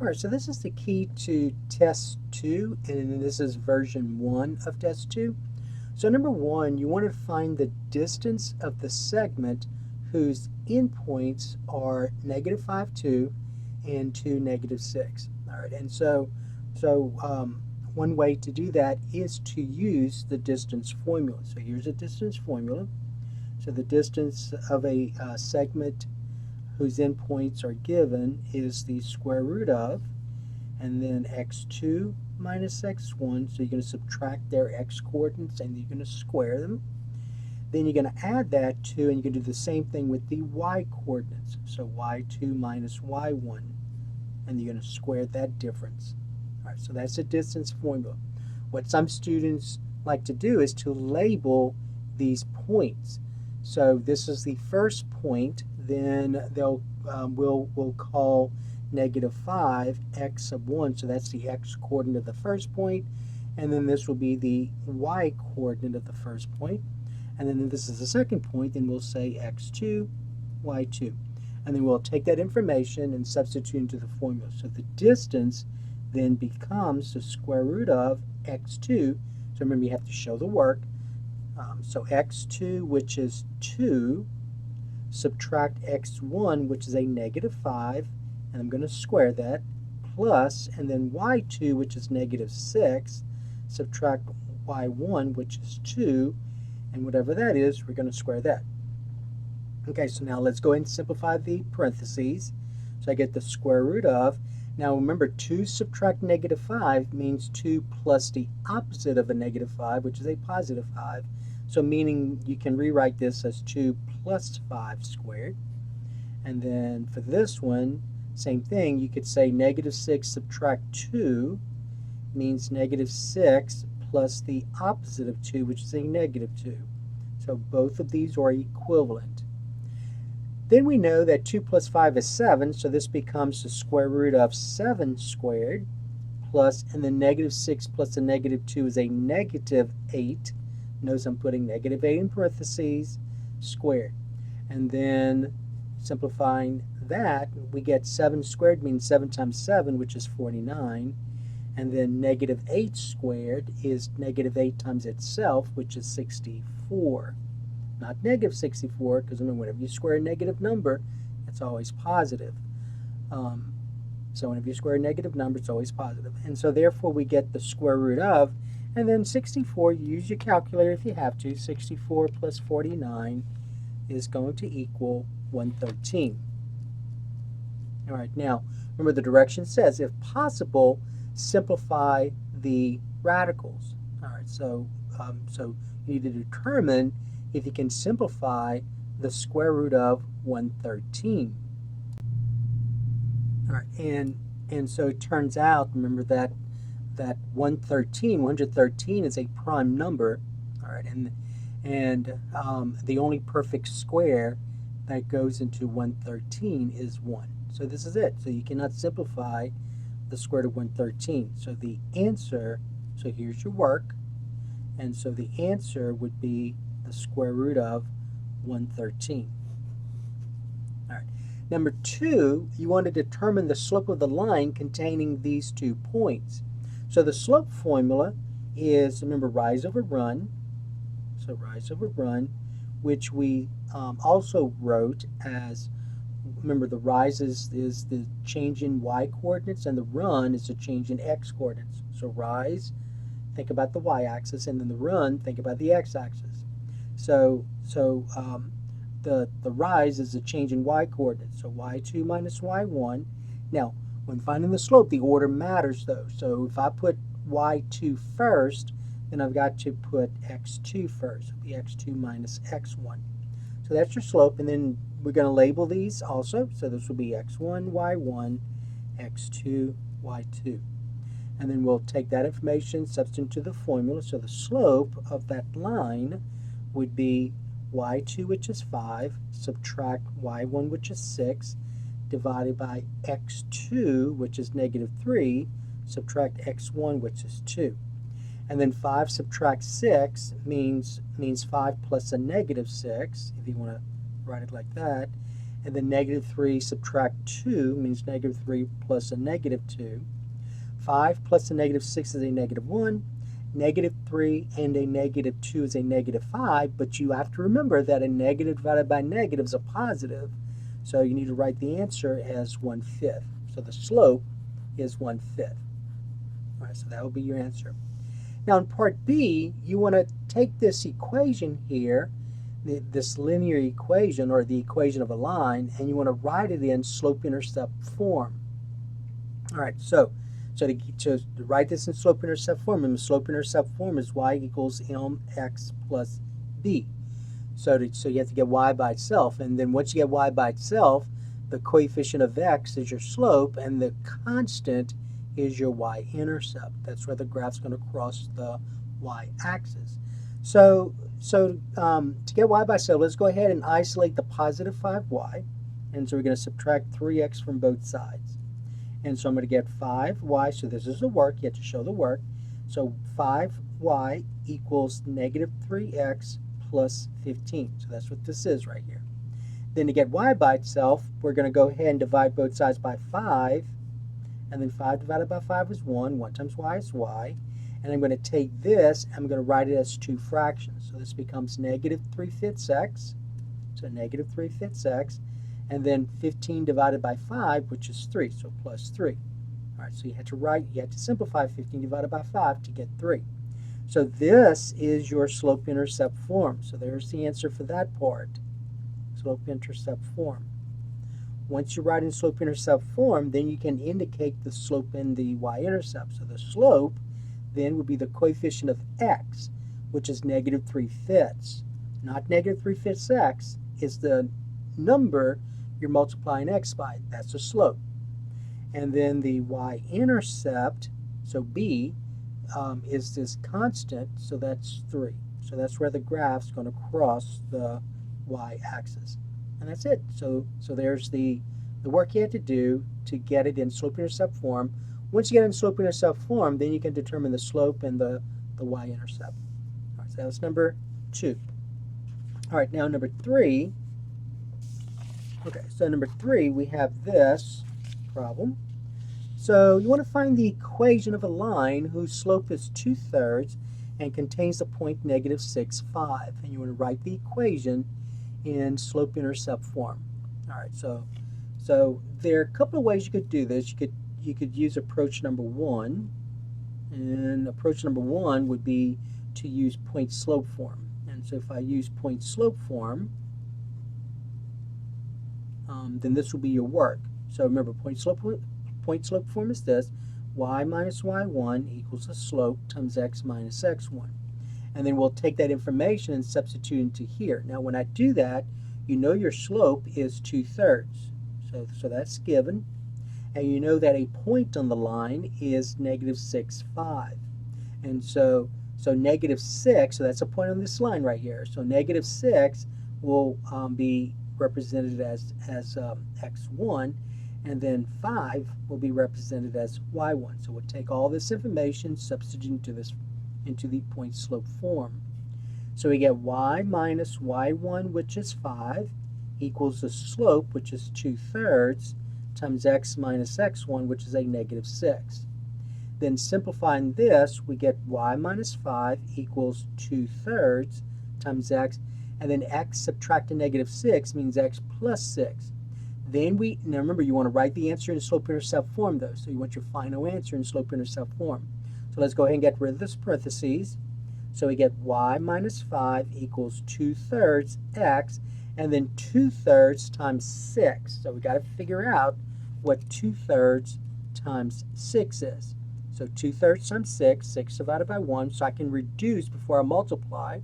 Alright, so this is the key to test 2, and this is version 1 of test 2. So number 1, you want to find the distance of the segment whose endpoints are negative 5, 2, and 2, negative 6. Alright, and so one way to do that is to use the distance formula. So here's a distance formula. So the distance of a segment whose endpoints are given is the square root of, and then x2 minus x1, so you're going to subtract their x coordinates and you're going to square them. Then you're going to add that to, and you can do the same thing with the y coordinates. So y2 minus y1, and you're going to square that difference. All right, so that's the distance formula. What some students like to do is to label these points. So this is the first point, then we'll call negative 5 x sub 1, so that's the x coordinate of the first point, and then this will be the y coordinate of the first point, and then this is the second point, then we'll say x2, y2, and then we'll take that information and substitute into the formula. So the distance then becomes the square root of x2, so remember you have to show the work, so x2, which is 2, subtract x1, which is a negative 5, and I'm going to square that, plus, and then y2, which is negative 6, subtract y1, which is 2, and whatever that is, we're going to square that. Okay, so now let's go ahead and simplify the parentheses. So I get the square root of, now remember 2 subtract negative 5 means 2 plus the opposite of a negative 5, which is a positive 5. So meaning you can rewrite this as 2 plus 5 squared. And then for this one, same thing, you could say negative 6 subtract 2 means negative 6 plus the opposite of 2, which is a negative 2. So both of these are equivalent. Then we know that 2 plus 5 is 7, so this becomes the square root of 7 squared, plus, and then negative 6 plus a negative 2 is a negative 8. Notice I'm putting negative 8 in parentheses, squared. And then simplifying that, we get 7 squared means 7 times 7, which is 49. And then negative 8 squared is negative 8 times itself, which is 64. Not negative 64, because remember, whenever you square a negative number, it's always positive. So whenever you square a negative number, it's always positive. And so therefore we get the square root of, and then 64, you use your calculator if you have to, 64 plus 49 is going to equal 113. All right, now, remember the direction says, if possible, simplify the radicals. All right, so you need to determine if you can simplify the square root of 113. All right, and so it turns out, remember that 113 is a prime number, all right, and the only perfect square that goes into 113 is 1. So this is it. So you cannot simplify the square root of 113. So the answer, so here's your work, and so the answer would be the square root of 113. All right. Number 2, you want to determine the slope of the line containing these 2 points. So the slope formula is, remember, rise over run. So rise over run, which we also wrote as, remember, the rise is the change in y coordinates, and the run is the change in x coordinates. So rise, think about the y-axis, and then the run, think about the x-axis. So the rise is a change in y coordinates, so y2 minus y1. Now, when finding the slope, the order matters though. So if I put y2 first, then I've got to put x2 first. It'll be x2 minus x1. So that's your slope, and then we're going to label these also. So this will be x1, y1, x2, y2. And then we'll take that information, substitute into the formula. So the slope of that line would be y2, which is 5, subtract y1, which is 6, divided by x2, which is negative 3, subtract x1, which is 2. And then 5 subtract 6 means 5 plus a negative 6, if you want to write it like that. and then negative 3 subtract 2 means negative 3 plus a negative 2. 5 plus a negative 6 is a negative 1. Negative 3 and a negative 2 is a negative 5, but you have to remember that a negative divided by negative is a positive, so you need to write the answer as 1/5. So the slope is 1/5. All right, so that will be your answer. Now in part B, you want to take this equation here, this linear equation or the equation of a line, and you want to write it in slope-intercept form. All right, so to write this in slope-intercept form, and the slope-intercept form is y equals mx plus b. So you have to get y by itself, and then once you get y by itself, the coefficient of x is your slope, and the constant is your y-intercept. That's where the graph's going to cross the y-axis. So to get y by itself, let's go ahead and isolate the positive 5y, and so we're going to subtract 3x from both sides. And so I'm going to get 5y, so this is the work, you have to show the work. So 5y equals negative 3x plus 15. So that's what this is right here. Then to get y by itself, we're going to go ahead and divide both sides by 5. And then 5 divided by 5 is 1. 1 times y is y. And I'm going to take this, and I'm going to write it as two fractions. So this becomes negative 3/5 x. So negative 3/5 x. And then 15 divided by 5, which is 3, so plus 3. All right, so you had to simplify 15 divided by 5 to get 3. So this is your slope-intercept form. So there's the answer for that part, slope-intercept form. Once you write in slope-intercept form, then you can indicate the slope and the y-intercept. So the slope then would be the coefficient of x, which is negative 3/5. Not negative 3/5 x, is the number you're multiplying x by. That's the slope. And then the y-intercept, so b, is this constant, so that's 3. So that's where the graph's going to cross the y-axis. And that's it. So there's the work you have to do to get it in slope-intercept form. Once you get it in slope-intercept form, then you can determine the slope and the y-intercept. All right, so that's number 2. All right, now number 3. Okay, so number 3, we have this problem. So you want to find the equation of a line whose slope is 2/3 and contains the point negative 6, 5. And you want to write the equation in slope-intercept form. All right, so there are a couple of ways you could do this. You could use approach number 1, and approach number 1 would be to use point-slope form. And so if I use point-slope form, then this will be your work. So remember, point slope form is this: y minus y1 equals the slope times x minus x1. And then we'll take that information and substitute into here. Now when I do that, you know your slope is 2/3. So that's given. And you know that a point on the line is negative 6, 5. And so negative 6, so that's a point on this line right here. So negative 6 will be represented as x1, and then 5 will be represented as y1. So we'll take all this information, substitute into the point slope form. So we get y minus y1, which is 5, equals the slope, which is 2/3, times x minus x1, which is a negative 6. Then simplifying this, we get y minus 5 equals 2/3 times x, and then x subtract a negative 6 means x plus 6. Then now remember, you want to write the answer in slope-intercept form though, so you want your final answer in slope-intercept form. So let's go ahead and get rid of this parentheses. So we get y minus 5 equals 2/3 x, and then 2/3 times 6. So we got to figure out what 2/3 times 6 is. So 2/3 times 6, 6 divided by 1, so I can reduce before I multiply.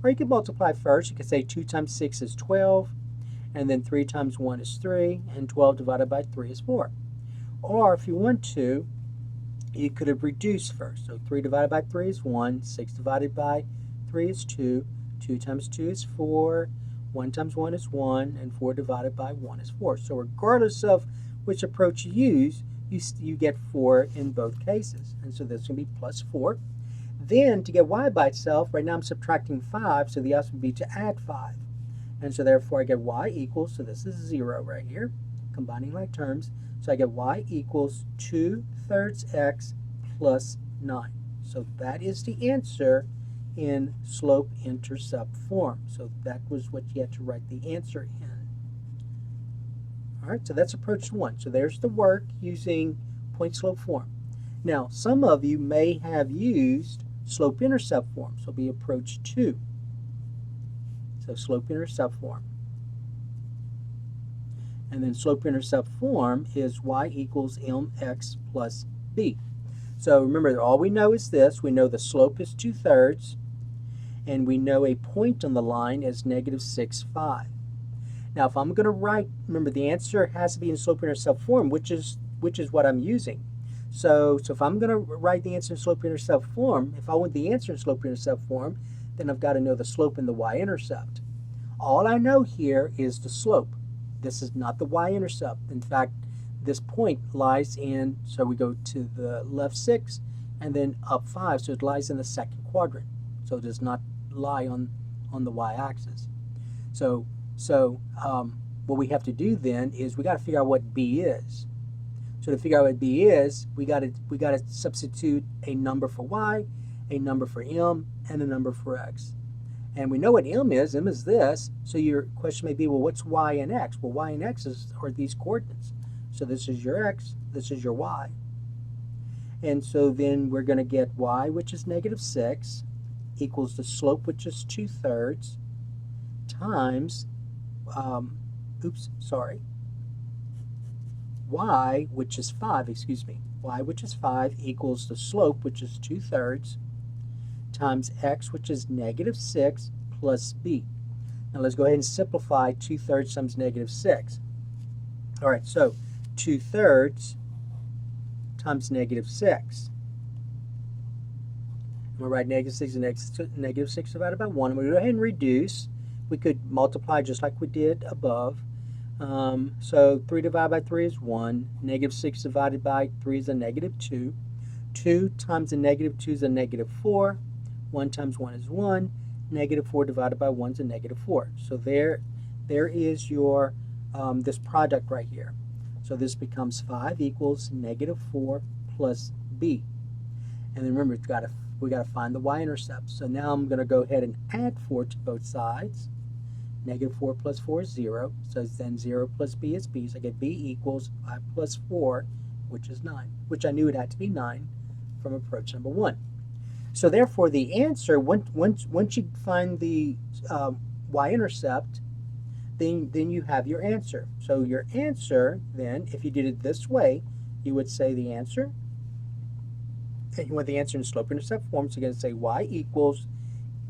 Or you can multiply first. You can say 2 times 6 is 12, and then 3 times 1 is 3, and 12 divided by 3 is 4. Or if you want to, you could have reduced first. So 3 divided by 3 is 1, 6 divided by 3 is 2, 2 times 2 is 4, 1 times 1 is 1, and 4 divided by 1 is 4. So regardless of which approach you use, you get 4 in both cases. And so this will be plus 4. Then to get y by itself, right now I'm subtracting 5, so the answer would be to add 5. And so therefore I get y equals, so this is 0 right here, combining like terms. So I get y equals 2/3 x plus 9. So that is the answer in slope-intercept form. So that was what you had to write the answer in. All right, so that's approach 1. So there's the work using point-slope form. Now, some of you may have used slope-intercept form, so it'll be approach 2. So slope-intercept form. And then slope-intercept form is y equals mx plus b. So remember, all we know is this. We know the slope is 2/3, and we know a point on the line is -6, 5. Now, if I'm going to write, remember, the answer has to be in slope-intercept form, which is what I'm using. So if I'm going to write the answer in slope-intercept form, if I want the answer in slope-intercept form, then I've got to know the slope and the y-intercept. All I know here is the slope. This is not the y-intercept. In fact, this point lies in, so we go to the left 6 and then up 5, so it lies in the second quadrant. So it does not lie on the y-axis. So what we have to do then is we got to figure out what b is. So to figure out what b is, we got to substitute a number for y, a number for m, and a number for x. And we know what m is. M is this. So your question may be, well, what's y and x? Well, y and x are these coordinates. So this is your x, this is your y. And so then we're going to get y, which is -6, equals the slope, which is 2/3, times, y, which is 5, y, which is 5, equals the slope, which is 2/3, times x, which is -6, plus b. Now let's go ahead and simplify 2/3 times -6. All right, so 2/3 times -6. I'm going to write -6 and -6 divided by 1. I'm going to go ahead and reduce. We could multiply just like we did above. So 3 divided by 3 is 1. -6 divided by 3 is a -2. 2 times a -2 is a -4. 1 times 1 is 1. -4 divided by 1 is a -4. So there is your this product right here. So this becomes 5 equals -4 plus b. And then remember, we got to find the y-intercept. So now I'm going to go ahead and add 4 to both sides. -4 plus 4 is 0. So then 0 plus b is b. So I get b equals 5 plus 4, which is 9, which I knew it had to be 9 from approach number 1. So therefore, the answer, once you find the y-intercept, then you have your answer. So your answer, then, if you did it this way, you would say the answer, and you want the answer in slope-intercept form, so you're going to say y equals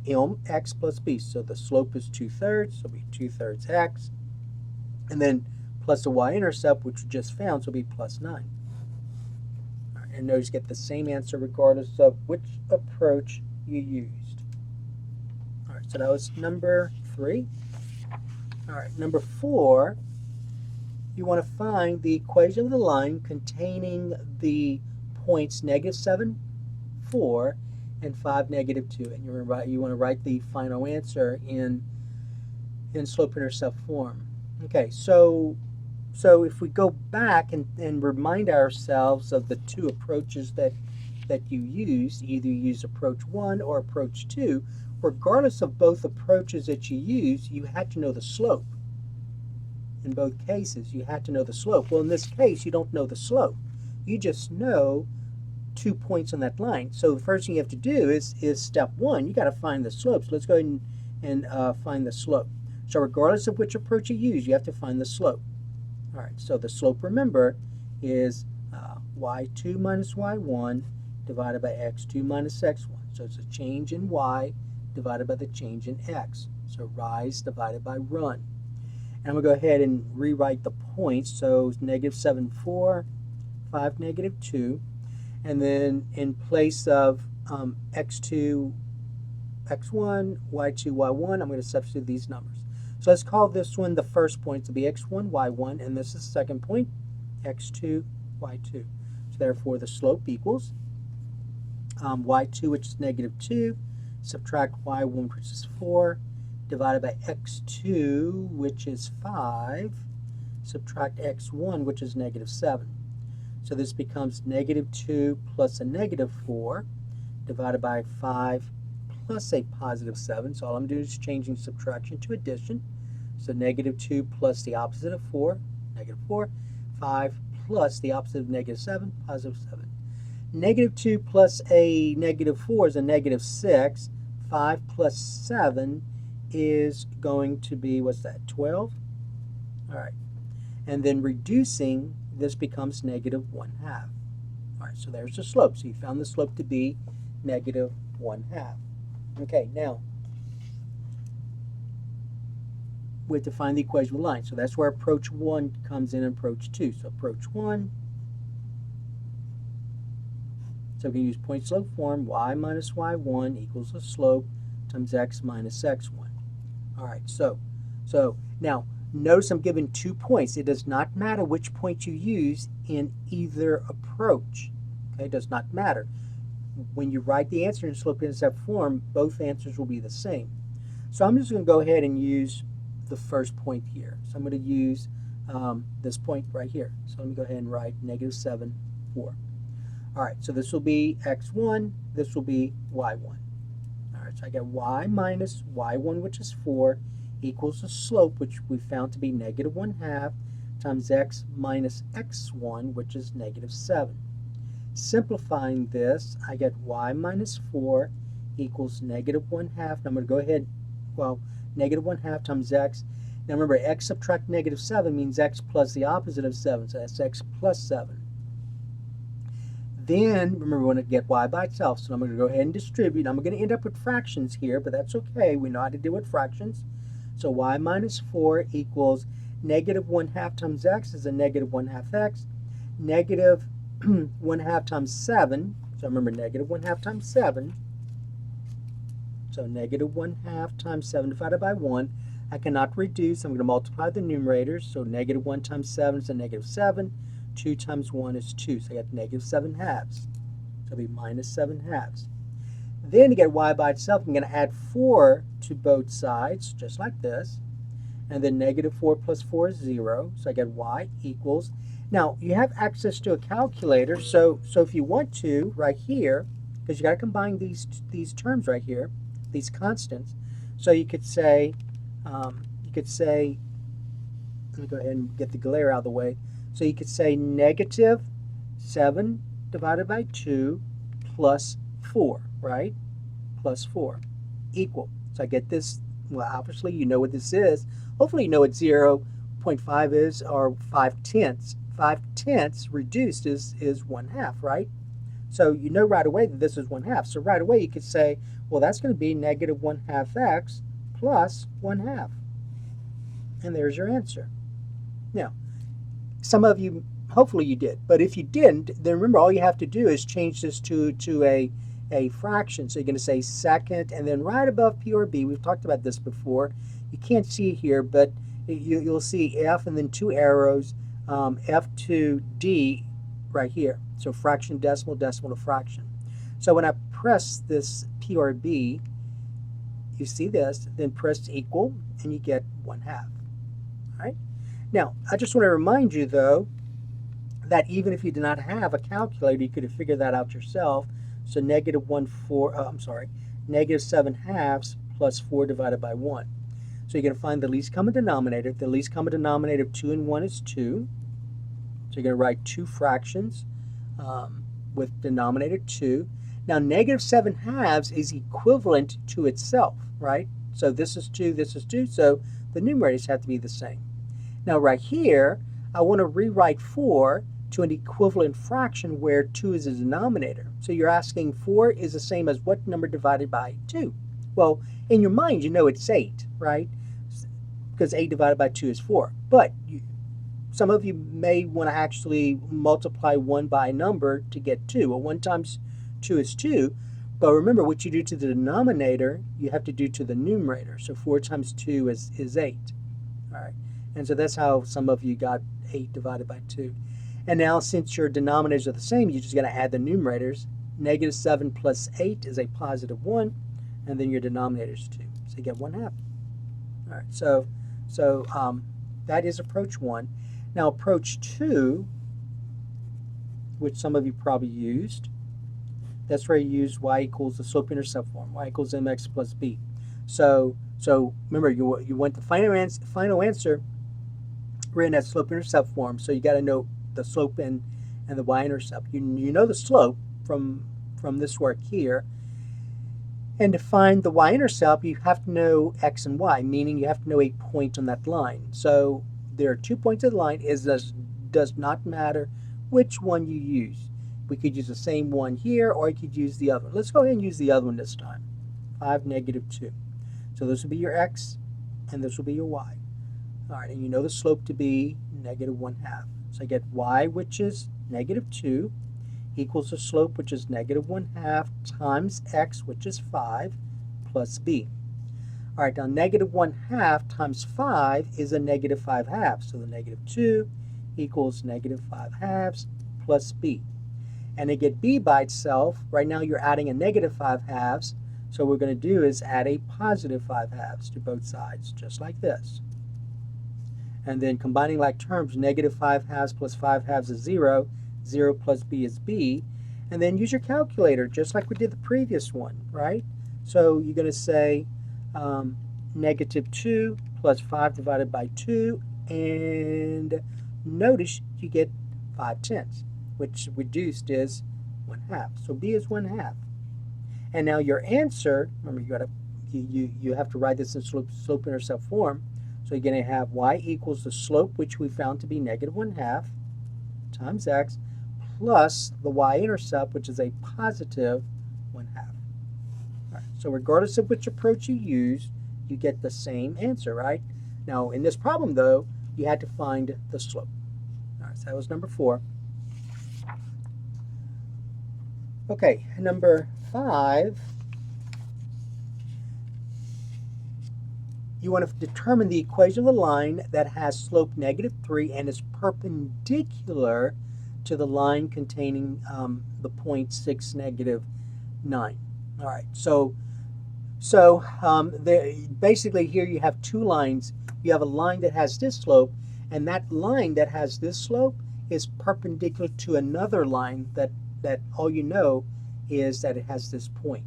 mx plus b. So the slope is 2/3, so it'll be 2/3 x, and then plus the y-intercept, which we just found, so it'll be plus 9. All right, and notice you get the same answer regardless of which approach you used. All right, so that was number 3. All right, number 4, you want to find the equation of the line containing the points -7, 4, and 5, -2. And you want to write the final answer in slope-intercept form. Okay, so if we go back and remind ourselves of the two approaches that you used, either you use approach 1 or approach 2, regardless of both approaches that you use, you had to know the slope. In both cases, you had to know the slope. Well, in this case, you don't know the slope. You just know 2 points on that line. So the first thing you have to do is step 1. You got to find the slope. So let's go ahead and find the slope. So regardless of which approach you use, you have to find the slope. All right, so the slope, remember, is y2 minus y1 divided by x2 minus x1. So it's a change in y divided by the change in x. So rise divided by run. And I'm going to go ahead and rewrite the points. So it's -7, 4, 5, -2. And then in place of x2, x1, y2, y1, I'm going to substitute these numbers. So let's call this one the first point to be x1, y1, and this is the second point, x2, y2. So therefore the slope equals y2, which is -2, subtract y1, which is 4, divided by x2, which is 5, subtract x1, which is negative 7. So this becomes negative 2 plus a negative 4 divided by 5 plus a positive 7. So all I'm doing is changing subtraction to addition. So negative 2 plus the opposite of 4, negative 4. 5 plus the opposite of negative 7, positive 7. Negative 2 plus a negative 4 is a negative 6. 5 plus 7 is going to be, what's that, 12? All right. And then reducing, this becomes negative 1/2. All right, so there's the slope. So you found the slope to be negative 1/2. Okay, now we have to find the equation with line. So that's where approach 1 comes in and approach 2. So approach 1. So we can use point slope form. Y minus y1 equals the slope times x minus x1. All right, so now notice I'm given 2 points. It does not matter which point you use in either approach. Okay, it does not matter. When you write the answer in slope-intercept form, both answers will be the same. So I'm just going to go ahead and use the first point here. So I'm going to use this point right here. So let me go ahead and write negative 7, 4. All right, so this will be x1, this will be y1. All right, so I get y minus y1, which is 4, equals the slope, which we found to be negative 1/2, times x minus x1, which is negative 7. Simplifying this, I get y minus 4 equals negative 1/2. Now I'm going to go ahead, well, negative 1/2 times x. Now remember, x subtract negative 7 means x plus the opposite of 7, so that's x plus 7. Then, remember, we want to get y by itself, so I'm going to go ahead and distribute. I'm going to end up with fractions here, but that's okay. We know how to deal with fractions. So y minus 4 equals negative 1/2 times x is a negative 1/2 x. Negative 1/2 times 7, so remember, negative 1/2 times 7. So negative 1/2 times 7 divided by 1. I cannot reduce. I'm going to multiply the numerators. So negative 1 times 7 is a negative 7. 2 times 1 is 2. So I got negative 7/2. So it'll be minus 7/2. Then to get y by itself, I'm going to add 4 to both sides, just like this. And then negative 4 plus 4 is 0. So I get y equals. Now, you have access to a calculator. So if you want to, right here, because you got to combine these terms right here, these constants. So you could say, let me go ahead and get the glare out of the way. So you could say negative 7 divided by 2 plus 4, right? Plus 4 equal. So I get this, well, obviously you know what this is. Hopefully you know what 0.5 is, or 5/10. 5/10 reduced is 1/2, right? So you know right away that this is 1/2. So right away you could say, well, that's going to be negative 1/2 x plus 1/2. And there's your answer. Now, some of you, hopefully you did, but if you didn't, then remember all you have to do is change this to a fraction. So you're going to say second, and then right above P or B, we've talked about this before. You can't see it here, but you'll see F and then 2 arrows, F to D right here. So fraction, decimal, decimal to fraction. So when I press this P or B, you see this, then press equal, and you get 1/2. All right? Now, I just want to remind you, though, that even if you did not have a calculator, you could have figured that out yourself. So negative 7/2 plus 4 divided by 1. So you're going to find the least common denominator. The least common denominator of 2 and 1 is 2. So you're going to write 2 fractions with denominator 2. Now, negative 7/2 is equivalent to itself, right? So this is 2, this is 2, so the numerators have to be the same. Now, right here, I want to rewrite 4 to an equivalent fraction where 2 is a denominator. So you're asking 4 is the same as what number divided by 2? Well, in your mind, you know it's 8, right? Because 8 divided by 2 is 4. But some of you may want to actually multiply 1 by a number to get 2. Well, 1 times 2 is 2. But remember, what you do to the denominator, you have to do to the numerator. So 4 times 2 is 8. All right. And so that's how some of you got 8 divided by 2. And now, since your denominators are the same, you're just going to add the numerators. Negative 7 plus 8 is a positive 1. And then your denominator is 2. So you get 1/2. All right, so that is approach 1. Now approach 2, which some of you probably used, that's where you use y equals the slope-intercept form, y equals mx plus b. So remember, you want the final answer written as slope-intercept form, so you got to know the slope and the y-intercept. You know the slope from this work here, and to find the y-intercept, you have to know x and y, meaning you have to know a point on that line. So there are 2 points of the line. It does not matter which one you use. We could use the same one here, or you could use the other one. Let's go ahead and use the other one this time. 5, -2. So this will be your x, and this will be your y. All right, and you know the slope to be -1/2. So I get y, which is -2, equals the slope, which is -1/2, times x, which is 5, plus b. All right, now -1/2 times 5 is a -5/2. So the -2 equals -5/2 plus b. And to get b by itself, right now you're adding a -5/2. So what we're going to do is add a +5/2 to both sides, just like this. And then combining like terms, -5/2 plus 5/2 is 0. 0 plus b is b. And then use your calculator, just like we did the previous one, right? So you're going to say -2 plus 5 divided by 2. And notice you get 5/10, which reduced is 1/2. So b is 1/2. And now your answer, remember you have to write this in slope-intercept form. So you're going to have y equals the slope, which we found to be -1/2, times x, plus the y-intercept, which is a +1/2. All right, so regardless of which approach you use, you get the same answer, right? Now, in this problem, though, you had to find the slope. All right, so that was number 4. Okay, number 5. You want to determine the equation of the line that has slope -3 and is perpendicular to the line containing the point 6, -9. All right, so basically here you have 2 lines. You have a line that has this slope, and that line that has this slope is perpendicular to another line that all you know is that it has this point.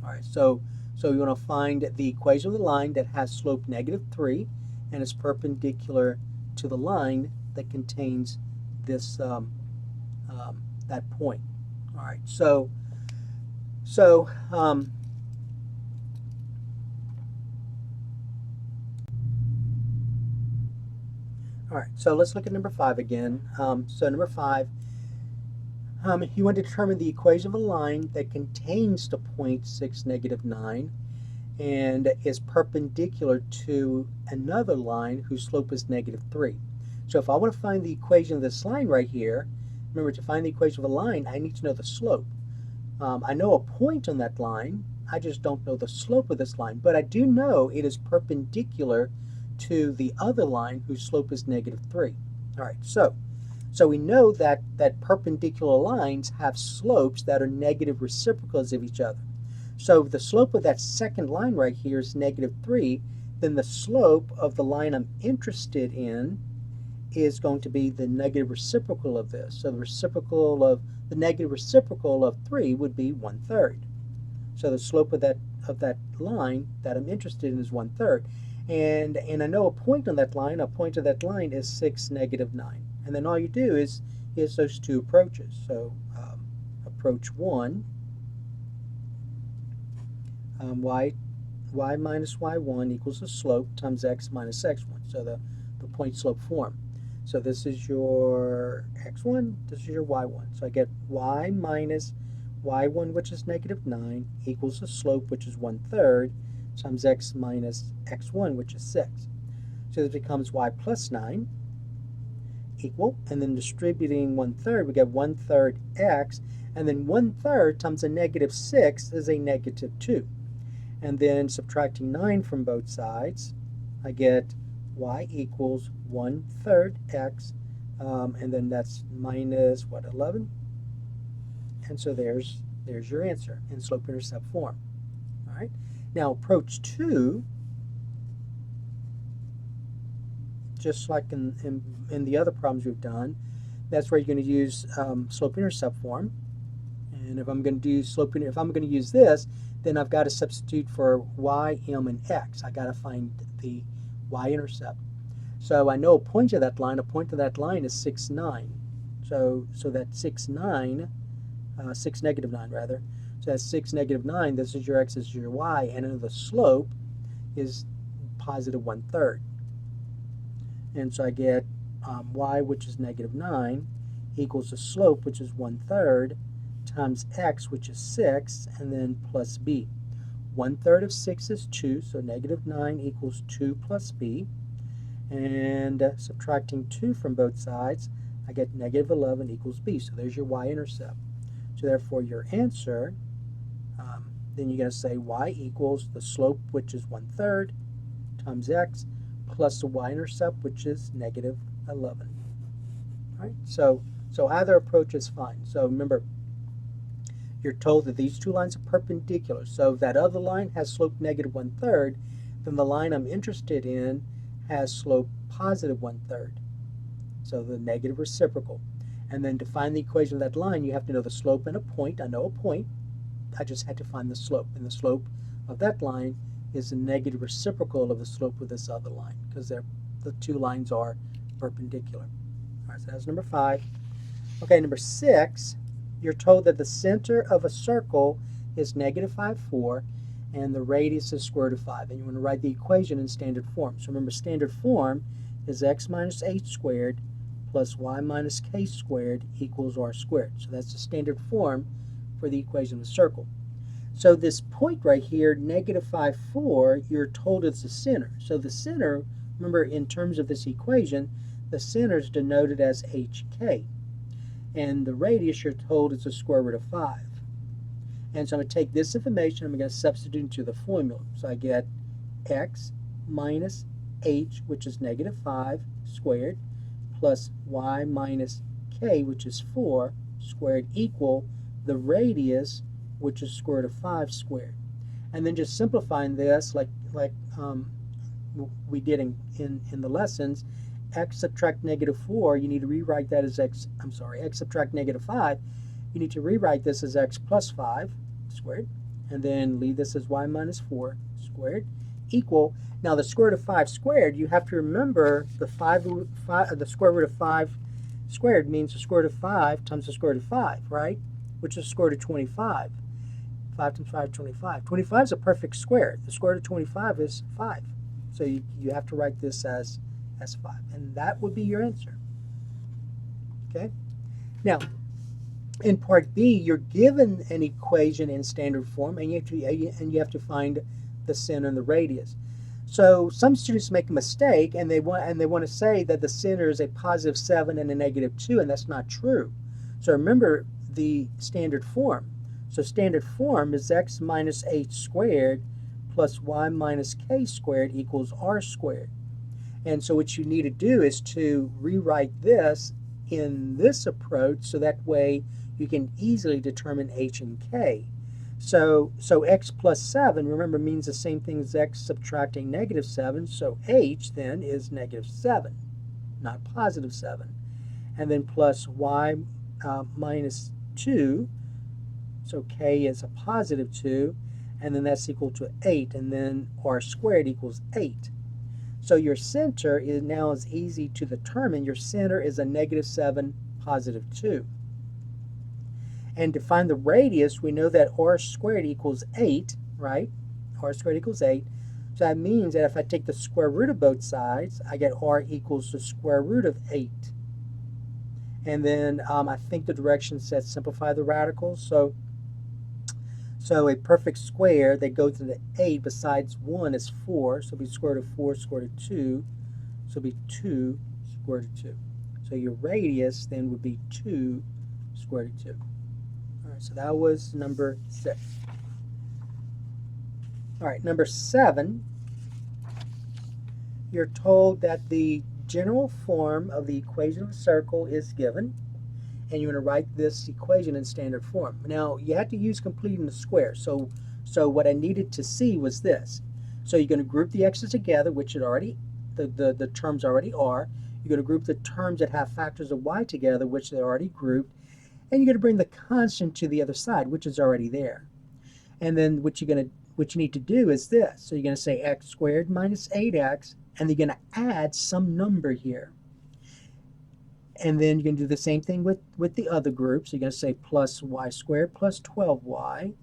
All right, so you want to find the equation of the line that has slope -3 and is perpendicular to the line that contains this that point. All right, so all right, so let's look at number 5 again. So number 5, you want to determine the equation of a line that contains the point 6, -9 and is perpendicular to another line whose slope is -3. So if I want to find the equation of this line right here, remember, to find the equation of a line, I need to know the slope. I know a point on that line. I just don't know the slope of this line, but I do know it is perpendicular to the other line whose slope is -3. All right, so we know that perpendicular lines have slopes that are negative reciprocals of each other. So if the slope of that second line right here is -3, then the slope of the line I'm interested in is going to be the negative reciprocal of this. So the negative reciprocal of 3 would be 1/3. So the slope of that line that I'm interested in is 1/3. And I know a point on that line. A point of that line is 6, -9. And then all you do is those 2 approaches. So approach 1, y minus y1 equals the slope times x minus x1. So the point slope form. So this is your x1, this is your y1. So I get y minus y1, which is -9, equals the slope, which is 1/3, times x minus x1, which is 6. So this becomes y plus 9 equal, and then distributing 1/3, we get 1/3 x, and then 1/3 times a -6 is a -2. And then subtracting 9 from both sides, I get y equals 1/3 x, and then that's minus, 11? And so there's your answer in slope-intercept form. All right. Now approach 2, just like in the other problems we've done. That's where you're going to use slope-intercept form. And if I'm going to do if I'm going to use this, then I've got to substitute for y, m, and x. I got to find the y-intercept. So I know a point of that line. A point of that line is 6, 9. So that's 6, 9, 6, negative 9 rather. So that's 6, negative 9. This is your x, this is your y, and then the slope is positive 1/3. And so I get y, which is negative 9, equals the slope, which is 1/3, times x, which is 6, and then plus b. 1/3 of 6 is 2, so negative 9 equals 2 plus b. And subtracting 2 from both sides, I get negative 11 equals b. So there's your y-intercept. So therefore your answer, then you're going to say y equals the slope, which is 1/3, times x, plus the y-intercept, which is negative 11. All right? So either approach is fine. So remember, you're told that these two lines are perpendicular. So if that other line has slope negative 1/3, then the line I'm interested in has slope positive 1/3. So the negative reciprocal. And then to find the equation of that line, you have to know the slope and a point. I know a point. I just had to find the slope. And the slope of that line is the negative reciprocal of the slope of this other line, because the two lines are perpendicular. All right, so that's number 5. Okay, number 6, you're told that the center of a circle is negative 5, 4, and the radius is square root of 5. And you want to write the equation in standard form. So remember, standard form is x minus h squared plus y minus k squared equals r squared. So that's the standard form for the equation of the circle. So this point right here, negative 5, 4, you're told it's the center. So the center, remember in terms of this equation, the center is denoted as hk. And the radius you're told is the square root of 5. And so I'm going to take this information, I'm going to substitute into the formula. So I get x minus h, which is negative 5 squared, plus y minus k, which is 4 squared, equal the radius, which is square root of 5 squared. And then just simplifying this like we did in the lessons, x subtract negative 4, you need to rewrite that as x subtract negative 5, you need to rewrite this as x plus 5 squared, and then leave this as y minus 4 squared, equal, now the square root of 5 squared, you have to remember the square root of 5 squared means the square root of 5 times the square root of 5, right? Which is the square root of 25. 5 times 5 is 25. 25 is a perfect square. The square root of 25 is 5. So you have to write this as 5. And that would be your answer. Okay? Now, in part B, you're given an equation in standard form, and you have to find the center and the radius. So some students make a mistake, and they want to say that the center is a positive 7 and a negative 2, and that's not true. So remember the standard form. So standard form is x minus h squared plus y minus k squared equals r squared. And so what you need to do is to rewrite this in this approach, so that way you can easily determine h and k. So x plus 7, remember, means the same thing as x subtracting negative 7, so h then is negative 7, not positive 7. And then plus y minus 2, so k is a positive 2, and then that's equal to 8, and then r squared equals 8. So your center is easy to determine. Your center is a negative 7, positive 2. And to find the radius, we know that r squared equals 8, right? R squared equals 8. So that means that if I take the square root of both sides, I get r equals the square root of 8. And then I think the direction says simplify the radicals. So a perfect square that goes to the 8 besides 1 is 4. So it'll be square root of 4 square root of 2. So it'll be 2 square root of 2. So your radius then would be 2 square root of 2. All right, so that was number 6. All right, number 7, you're told that the general form of the equation of a circle is given, and you want to write this equation in standard form. Now, you have to use completing the square. So what I needed to see was this. So you're going to group the x's together, which it already the terms already are. You're going to group the terms that have factors of y together, which they're already grouped, and you're going to bring the constant to the other side, which is already there. And then what you need to do is this. So you're going to say x squared minus 8x, and you're going to add some number here. And then you're going to do the same thing with the other group. So you're going to say plus y squared plus 12y, and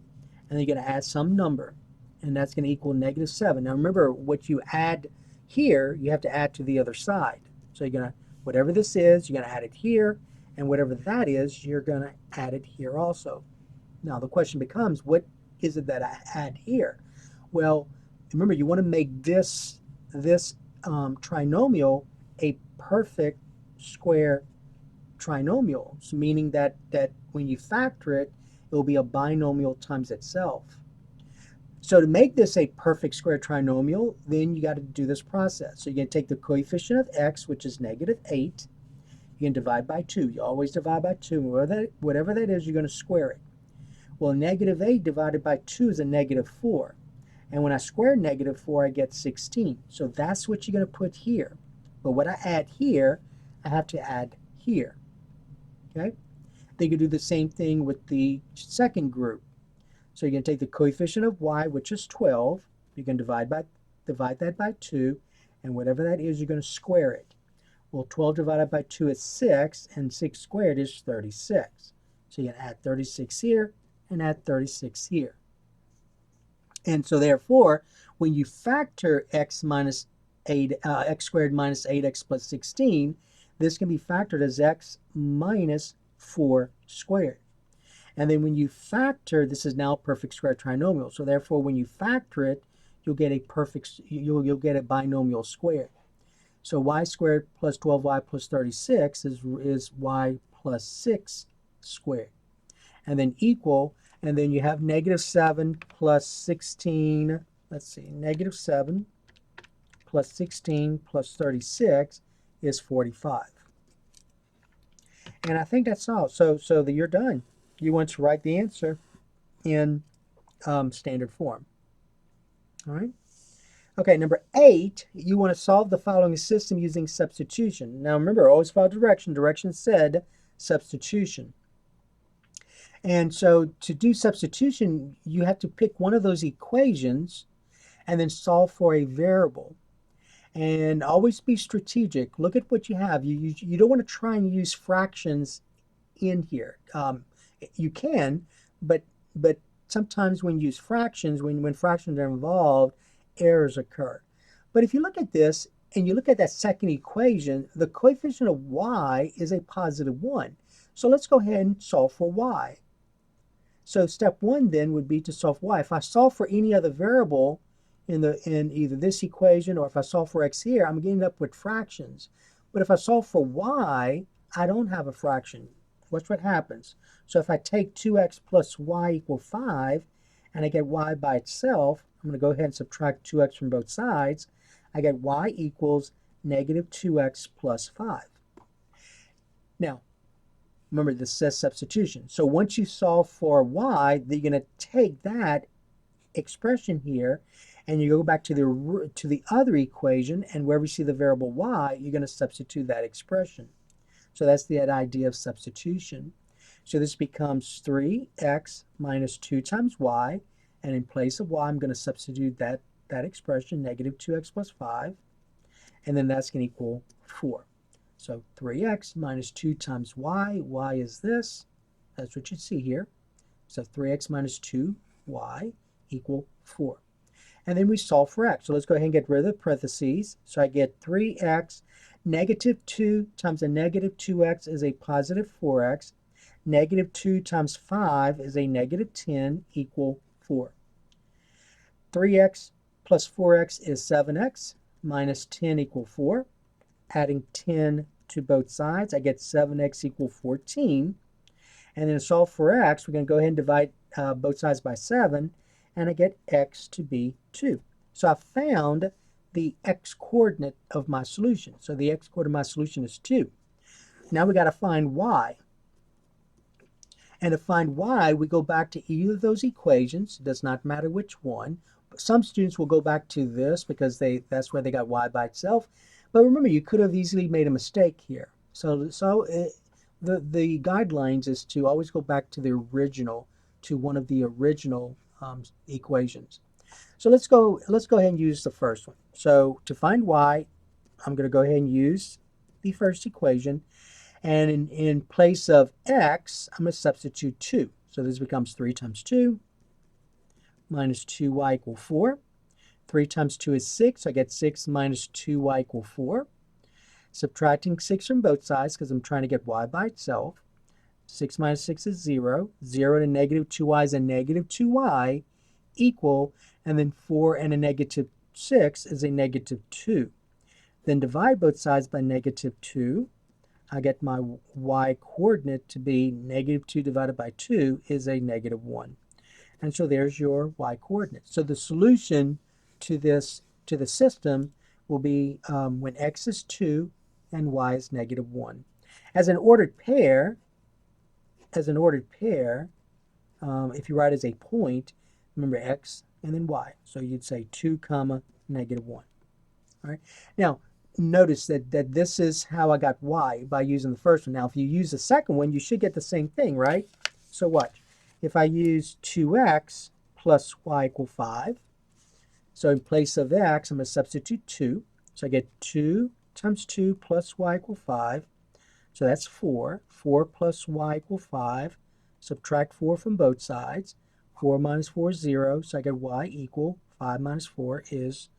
then you're going to add some number, and that's going to equal negative 7. Now remember, what you add here, you have to add to the other side. So you're going to, whatever this is, you're going to add it here, and whatever that is, you're going to add it here also. Now the question becomes, what is it that I add here? Well, remember, you want to make this trinomial a perfect square trinomial, so meaning that when you factor it, it will be a binomial times itself. So to make this a perfect square trinomial, then you got to do this process. So you're going to take the coefficient of x, which is negative 8. You can divide by 2. You always divide by 2. Whatever that is, you're going to square it. Well, negative 8 divided by 2 is a negative 4. And when I square negative 4, I get 16. So that's what you're going to put here. But what I add here, I have to add here. Okay? Then you can do the same thing with the second group. So you're going to take the coefficient of y, which is 12. You can divide that by 2. And whatever that is, you're going to square it. Well, 12 divided by 2 is 6, and 6 squared is 36. So you're going to add 36 here and add 36 here. And so therefore, when you factor x squared minus 8x plus 16, this can be factored as x minus 4 squared. And then when you factor, this is now a perfect square trinomial. So therefore, when you factor it, you'll get you'll get a binomial squared. So y squared plus 12y plus 36 is y plus 6 squared. And then equal, and then you have negative 7 plus 16, let's see, negative 7 plus 16 plus 36 is 45. And I think that's all. So that you're done. You want to write the answer in standard form. All right. Okay, number 8, you want to solve the following system using substitution. Now remember, always follow direction. Direction said substitution. And so to do substitution, you have to pick one of those equations and then solve for a variable. And always be strategic. Look at what you have. You don't want to try and use fractions in here. You can, but sometimes when you use fractions, when fractions are involved, errors occur. But if you look at this and you look at that second equation, the coefficient of y is a positive 1. So let's go ahead and solve for y. So step 1 then would be to solve y. If I solve for any other variable in either this equation, or if I solve for x here, I'm getting up with fractions. But if I solve for y, I don't have a fraction. Watch what happens. So if I take 2x plus y equal 5, and I get y by itself, I'm going to go ahead and subtract 2x from both sides. I get y equals negative 2x plus 5. Now, remember, this says substitution. So once you solve for y, then you're going to take that expression here, and you go back to the other equation, and wherever you see the variable y, you're going to substitute that expression. So that's the idea of substitution. So this becomes 3x minus 2 times y, and in place of y, I'm going to substitute that expression, negative 2x plus 5, and then that's going to equal 4. So 3x minus 2 times y is this. That's what you see here. So 3x minus 2y equal 4. And then we solve for x. So let's go ahead and get rid of the parentheses. So I get 3x, negative 2 times a negative 2x is a positive 4x. Negative 2 times 5 is a negative 10 equal 4. 3x plus 4x is 7x minus 10 equal 4. Adding 10 to both sides, I get 7x equal 14. And then to solve for x, we're going to go ahead and divide both sides by 7, and I get x to be 2. So I found the x-coordinate of my solution. So the x-coordinate of my solution is 2. Now we got to find y. And to find y, we go back to either of those equations. It does not matter which one, some students will go back to this because that's where they got y by itself. But remember, you could have easily made a mistake here. The guidelines is to always go back to the original, to one of the original equations. So let's go ahead and use the first one. So to find y, I'm going to go ahead and use the first equation. And in place of x, I'm going to substitute 2. So this becomes 3 times 2 minus 2y equal 4. 3 times 2 is 6. So I get 6 minus 2y equal 4. Subtracting 6 from both sides because I'm trying to get y by itself. 6 minus 6 is 0. 0 and a negative 2y is a negative 2y equal, and then 4 and a negative 6 is a negative 2. Then divide both sides by negative 2. I get my y coordinate to be negative 2 divided by 2 is a negative 1. And so there's your y coordinate. So the solution to the system will be when x is 2 and y is negative 1. As an ordered pair, if you write as a point, remember x and then y. So you'd say 2 comma negative 1. All right. Now, notice that this is how I got y by using the first one. Now, if you use the second one, you should get the same thing, right? So watch. If I use 2x plus y equal 5, so in place of x, I'm going to substitute 2. So I get 2 times 2 plus y equal 5. So that's 4. 4 plus y equal 5. Subtract 4 from both sides. 4 minus 4 is 0. So I get y equal 5 minus 4 is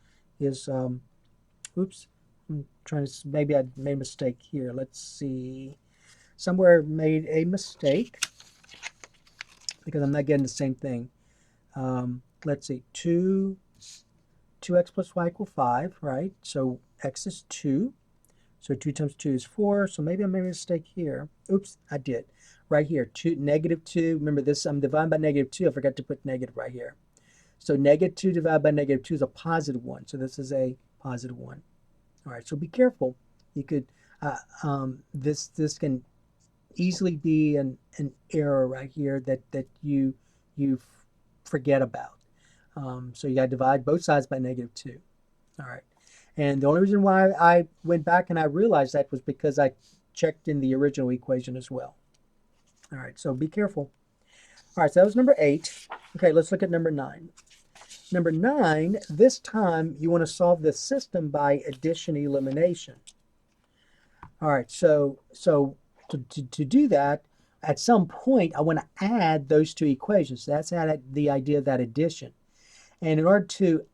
oops. I'm trying to, maybe I made a mistake here. Let's see. Somewhere made a mistake because I'm not getting the same thing. Let's see. 2x plus y equal 5, right? So x is 2. So 2 times 2 is 4. So maybe I made a mistake here. Oops, I did. Right here, negative 2. Remember this, I'm dividing by negative 2. I forgot to put negative right here. So negative 2 divided by negative 2 is a positive 1. So this is a positive 1. All right, so be careful. You could, this can easily be an error right here that you forget about. So you got to divide both sides by negative 2. All right. And the only reason why I went back and I realized that was because I checked in the original equation as well. All right, so be careful. All right, so that was number 8. Okay, let's look at number 9. Number 9, this time you want to solve this system by addition elimination. All right, so to do that, at some point I want to add those two equations. That's the idea of that addition. And in order to,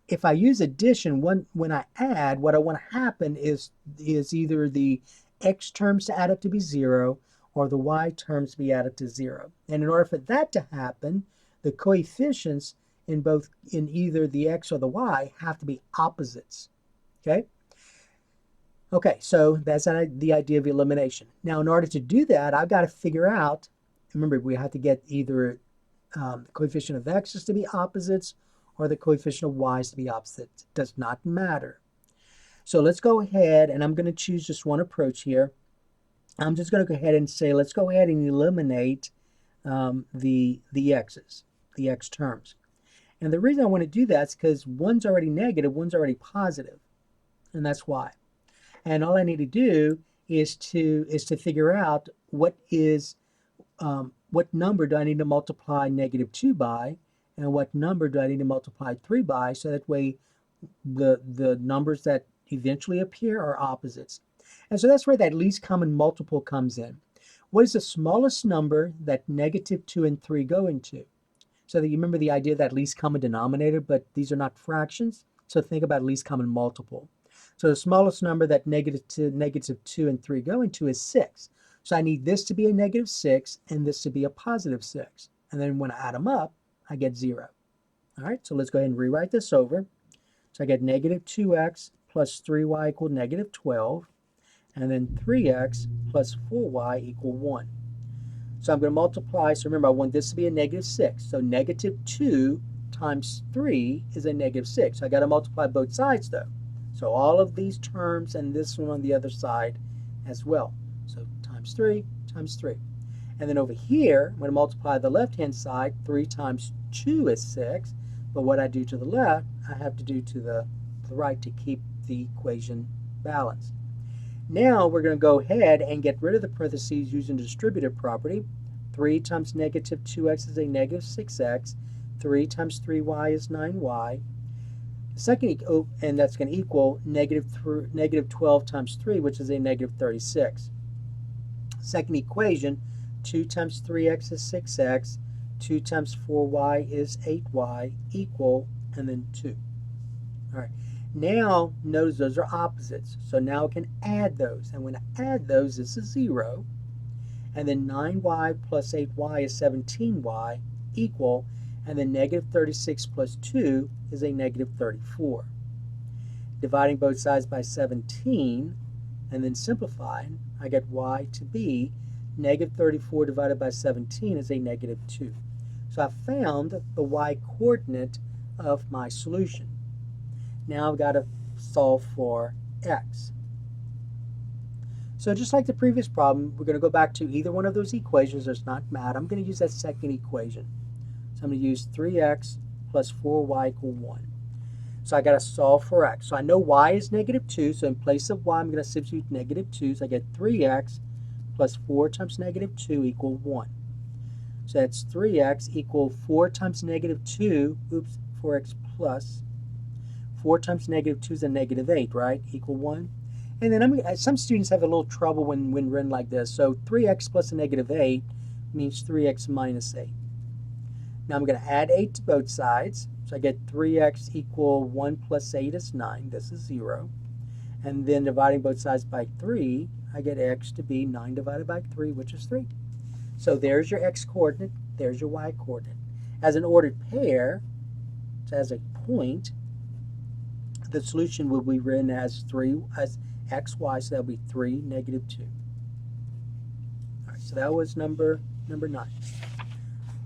if I use addition, when I add, what I want to happen is either the x terms to add up to be 0 or the y terms to be added to 0. And in order for that to happen, the coefficients in either the x or the y have to be opposites. Okay? Okay, so that's the idea of elimination. Now, in order to do that, I've got to figure out, remember, we have to get either the coefficient of x's to be opposites or the coefficient of y's to be opposites. It does not matter. So let's go ahead, and I'm going to choose just one approach here. I'm just going to go ahead and say, let's go ahead and eliminate the x's, the x terms. And the reason I want to do that is because one's already negative, one's already positive, and that's why. And all I need to do is to figure out what number do I need to multiply negative 2 by, and what number do I need to multiply 3 by, so that way the numbers that eventually appear are opposites. And so that's where that least common multiple comes in. What is the smallest number that negative 2 and 3 go into? So that you remember the idea of that least common denominator, but these are not fractions. So think about least common multiple. So the smallest number that negative 2 and 3 go into is 6. So I need this to be a negative 6 and this to be a positive 6. And then when I add them up, I get 0. All right, so let's go ahead and rewrite this over. So I get negative 2x plus 3y equal negative 12. And then 3x plus 4y equal 1. So I'm going to multiply. So remember, I want this to be a negative 6. So negative 2 times 3 is a negative 6. So I got to multiply both sides, though. So all of these terms and this one on the other side as well. So times 3 times 3. And then over here, I'm going to multiply the left-hand side. 3 times 2 is 6. But what I do to the left, I have to do to the right to keep the equation balanced. Now we're going to go ahead and get rid of the parentheses using the distributive property. 3 times negative 2x is a negative 6x. 3 times 3y is 9y. The second, and that's going to equal negative 12 times 3, which is a negative 36. Second equation, 2 times 3x is 6x. 2 times 4y is 8y, equal, and then 2. All right. Now, notice those are opposites. So now I can add those. And when I add those, this is 0. And then 9y plus 8y is 17y, equal. And then negative 36 plus 2 is a negative 34. Dividing both sides by 17, and then simplifying, I get y to be negative 34 divided by 17 is a negative 2. So I found the y-coordinate of my solution. Now I've got to solve for x. So just like the previous problem, we're going to go back to either one of those equations. It's not matter. I'm going to use that second equation. So I'm going to use 3x plus 4y equal 1. So I got to solve for x. So I know y is negative 2, so in place of y, I'm going to substitute negative 2. So I get 3x plus 4 times negative 2 equal 1. So that's 3x equal 4 times negative 2, 4x plus 4 times negative 2 is a negative 8, right? Equal 1. And then some students have a little trouble when written like this. So 3x plus a negative 8 means 3x minus 8. Now I'm going to add 8 to both sides. So I get 3x equal 1 plus 8 is 9. This is 0. And then dividing both sides by 3, I get x to be 9 divided by 3, which is 3. So there's your x-coordinate. There's your y-coordinate. As an ordered pair, so as a point, the solution will be written as xy, so that will be 3, negative 2. All right, so that was number 9.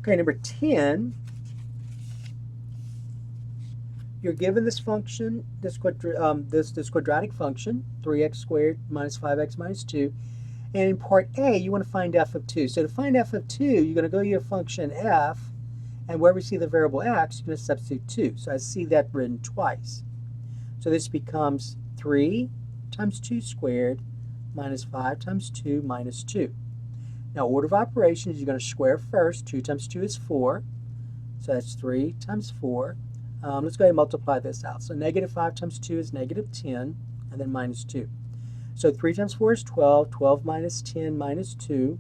Okay, number 10, you're given this function, this quadratic function, 3x squared minus 5x minus 2, and in part A, you want to find f of 2. So to find f of 2, you're going to go to your function f, and where we see the variable x, you're going to substitute 2. So I see that written twice. So this becomes 3 times 2 squared minus 5 times 2 minus 2. Now, order of operations, you're going to square first. 2 times 2 is 4. So that's 3 times 4. Let's go ahead and multiply this out. So negative 5 times 2 is negative 10, and then minus 2. So 3 times 4 is 12. 12 minus 10 minus 2.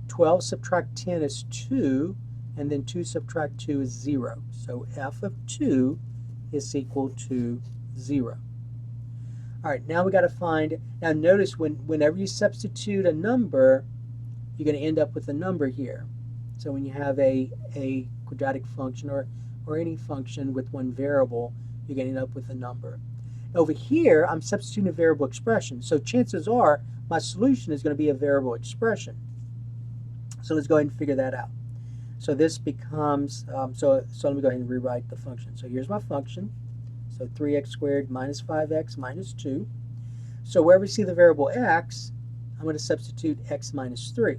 12 subtract 10 is 2, and then 2 subtract 2 is 0. So f of 2 is equal to 0. All right, now we got to find, now notice whenever you substitute a number, you're going to end up with a number here. So when you have a quadratic function or any function with one variable, you're going to end up with a number. Over here, I'm substituting a variable expression. So chances are my solution is going to be a variable expression. So let's go ahead and figure that out. So this becomes, so let me go ahead and rewrite the function. So here's my function. So 3x squared minus 5x minus 2. So wherever we see the variable x, I'm going to substitute x minus 3.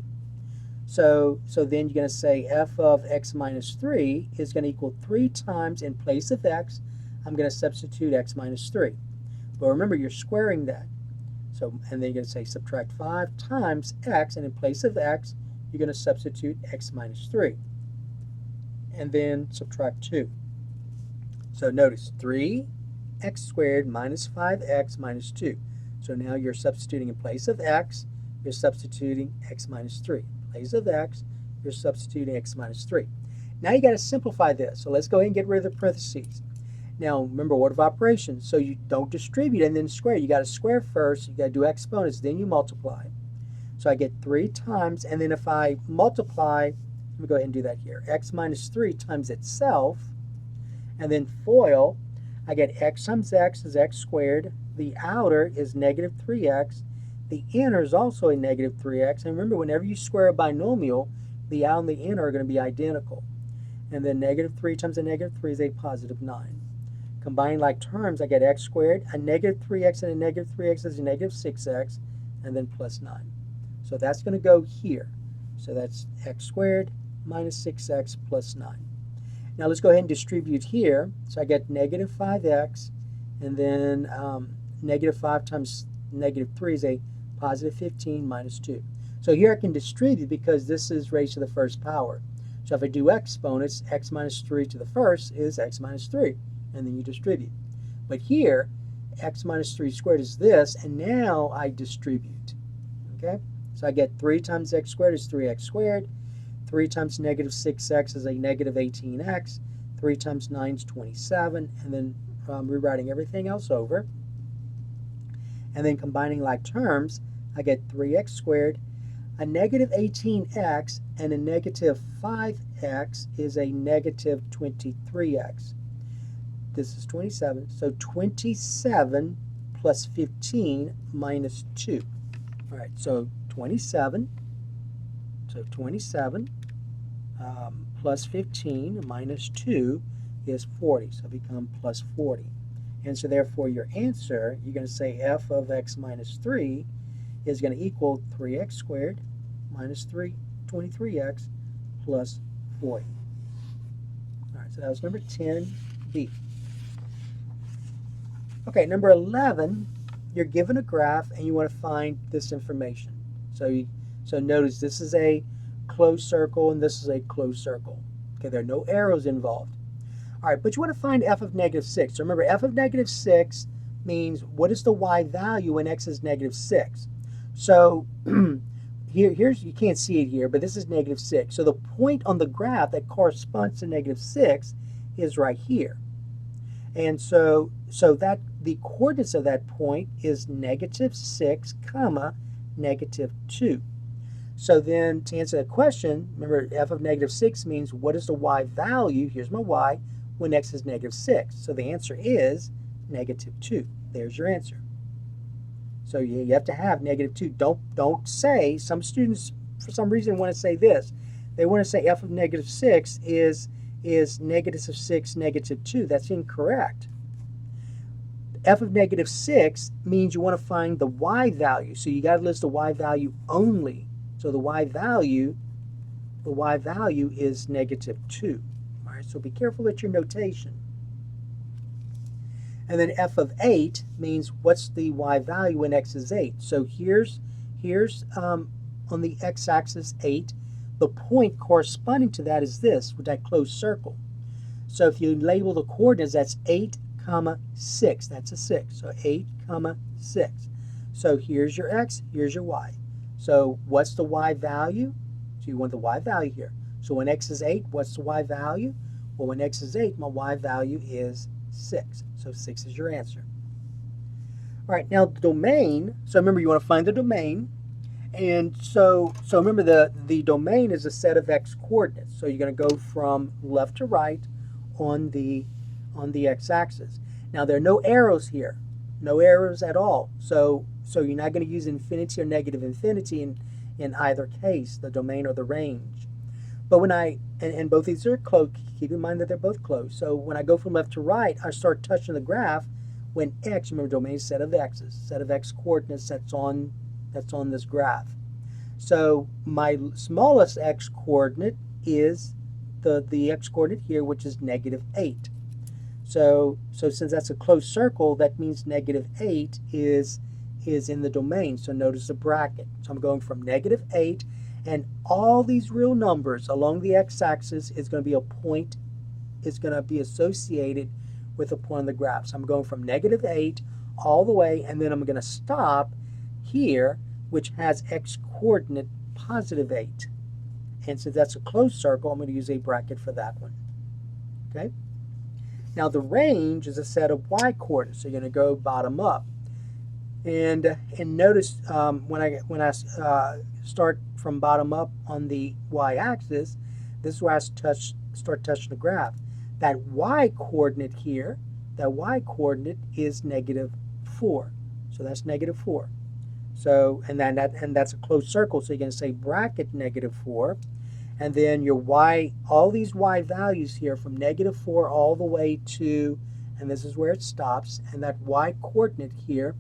So then you're going to say f of x minus 3 is going to equal 3 times, in place of x, I'm going to substitute x minus 3. But remember, you're squaring that. So, and then you're going to say subtract 5 times x, and in place of x, you're going to substitute x minus 3. And then subtract 2. So notice 3x squared minus 5x minus 2. So now you're substituting in place of x, you're substituting x minus 3. In place of x, you're substituting x minus 3. Now you got to simplify this. So let's go ahead and get rid of the parentheses. Now remember, order of operations. So you don't distribute and then square. You got to square first. You got to do exponents, then you multiply. So I get 3 times, and then if I multiply, let me go ahead and do that here. X minus 3 times itself, and then FOIL, I get x times x is x squared. The outer is negative 3x. The inner is also a negative 3x. And remember, whenever you square a binomial, the outer and the inner are going to be identical. And then negative 3 times a negative 3 is a positive 9. Combining like terms, I get x squared. A negative 3x and a negative 3x is a negative 6x, and then plus 9. So that's going to go here. So that's x squared minus 6x plus 9. Now let's go ahead and distribute here. So I get negative 5x, and then negative 5 times negative 3 is a positive 15 minus 2. So here I can distribute because this is raised to the first power. So if I do exponents, x minus 3 to the first is x minus 3, and then you distribute. But here, x minus 3 squared is this, and now I distribute. Okay? So I get 3 times x squared is 3x squared. 3 times negative 6x is a negative 18x. 3 times 9 is 27. And then rewriting everything else over. And then combining like terms, I get 3x squared. A negative 18x and a negative 5x is a negative 23x. This is 27. So 27 plus 15 minus 2. All right, so 27. So 27 plus 15 minus 2 is 40. So it becomes plus 40. And so therefore your answer, you're going to say f of x minus 3 is going to equal 3x squared minus 23x plus 40. All right, so that was number 10B. Okay, number 11, you're given a graph and you want to find this information. So notice this is a closed circle and this is a closed circle. Okay, there are no arrows involved. All right, but you want to find f of negative 6. So remember, f of negative 6 means what is the y value when x is negative 6? So here's, you can't see it here, but this is negative 6. So the point on the graph that corresponds to negative 6 is right here. And so that the coordinates of that point is negative 6 comma negative 2. So then to answer that question, remember f of negative 6 means what is the y value, here's my y, when x is negative 6. So the answer is negative 2. There's your answer. So you have to have negative 2. Don't say, some students for some reason want to say this. They want to say f of negative 6 is negative 6, negative 2. That's incorrect. F of negative 6 means you want to find the y value. So you got to list the y value only. So the y value is negative 2. All right, so be careful with your notation. And then f of 8 means what's the y value when x is 8. So here's on the x-axis 8. The point corresponding to that is this, with that closed circle. So if you label the coordinates, that's 8, 6. That's a 6. So 8, 6. So here's your x, here's your y. So what's the y value? So you want the y value here. So when x is 8, what's the y value? Well, when x is 8, my y value is 6. So 6 is your answer. All right, now the domain. So remember, you want to find the domain. And so remember, the domain is a set of x coordinates. So you're going to go from left to right on the x-axis. Now there are no arrows here, no arrows at all. So you're not going to use infinity or negative infinity in either case, the domain or the range. But when and both these are closed, keep in mind that they're both closed. So when I go from left to right, I start touching the graph when x, remember, domain is set of x's, set of x coordinates that's on this graph. So my smallest x coordinate is the x coordinate here, which is negative 8. So since that's a closed circle, that means negative 8 is in the domain. So notice the bracket. So I'm going from negative 8, and all these real numbers along the x-axis is going to be a point, is going to be associated with a point on the graph. So I'm going from negative 8 all the way, and then I'm going to stop here, which has x coordinate positive 8. And since that's a closed circle, I'm going to use a bracket for that one. Okay? Now the range is a set of y coordinates, so you're going to go bottom up. And notice when I start from bottom up on the y-axis, this is where I start touching the graph. That y coordinate here, that y coordinate is negative 4. So that's negative 4. So and that's a closed circle, so you're going to say bracket negative 4. And then your y, all these y values here from negative 4 all the way to, and this is where it stops, and that y coordinate here